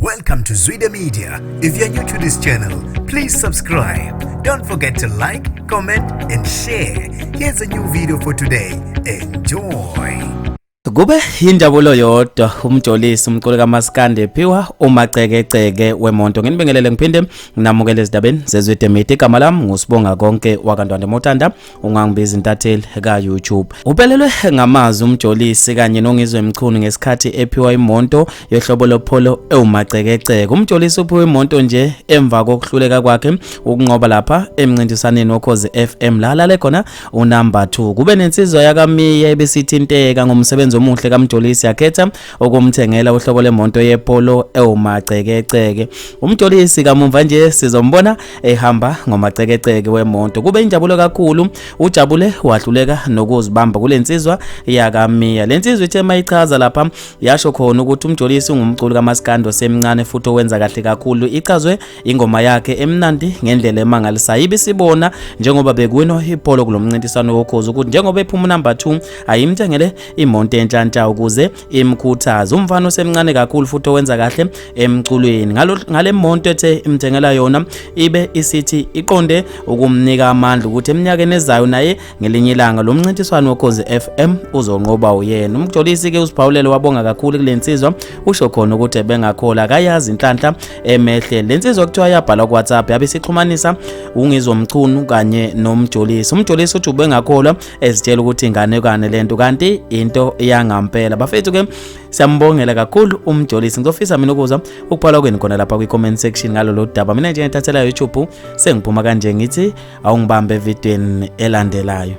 Welcome to Zwida Media. If you're new to this channel, please subscribe. Don't forget to like, comment and share. Here's a new video for today. Enjoy. Kube injabulo yodwa umjolisi umculo kaMaskandi ephiwa umacekeceke wemonto. Nginibingelele ngiphinde nginamukele ezindabeni zezwide media. Igama lami ngusibonga konke wakantwande Mothanda, ungangibiza intatheli ka YouTube. Uphelelwe ngamazwi umjolisi kanye nongizwe emchunu ngesikhathi ephiwa imonto yohlobo lopholo ewumacekeceke. Umjolisi uphiwe imonto nje emva kokuhluleka kwakhe ukunqoba lapha emncintisaneni woKhozi FM la lale khona unumber 2. Kube nensizwa yakamiya ebesithinteka ngomsebenzi omuhle kaMjolisi yakhetha ukumthengela uhlobo lemonto yepolo ewumacekeceke. Umjolisi kamumva nje sizombona ehamba ngomacekeceke wemonto. Kube injabulo kakhulu, ujabule wahluleka nokuzibamba kulensizwa yakamiya. Lensizwa ithe mayichaza lapha yasho khona ukuthi umjolisi ungumculi kaMaskandi osemncane futhi owenza kahle kakhulu. Ichazwe ingoma yakhe emnandi ngendlela emangalisayo. Ibisibona njengoba bekuwina ipolo kulomncintiswano woKhozi ukuthi njengoba ephuma number 2 ayimthengele imonto enhlanhla ukuze imkhuthaze. Umfana osemncane kakhulu futhi owenza kahle emculweni. Ngale monto ethe imthengela yona ibe isithi iqonde ukumnika amandla ukuthi eminyakeni ezayo naye ngelinye ilanga lo mncintiswano woKhozi FM uzonqoba uyena. Umjolisi ke usiphawulele wabonga kakhulu kulensizwa, usho khona ukuthi bengakhola akayazi inhlanhla emehle. Lensizwa kuthiwa yabhala ku WhatsApp yabe sixhumanisa ungizwe omchunu kanye nomjolisi. Umjolisi uthi ubengakholwa ezitshela ukuthi inganekane lento kanti into yangampela. Bafethu ke siyambongela kakhulu umjolisi. Ngizofisa mina ukuzwa ukuphala kwenu khona lapha kwi comment section ngalo lo daba. Mina nje ngithathela YouTube sengiphuma kanje ngithi awungibambe evidweni elandelayo.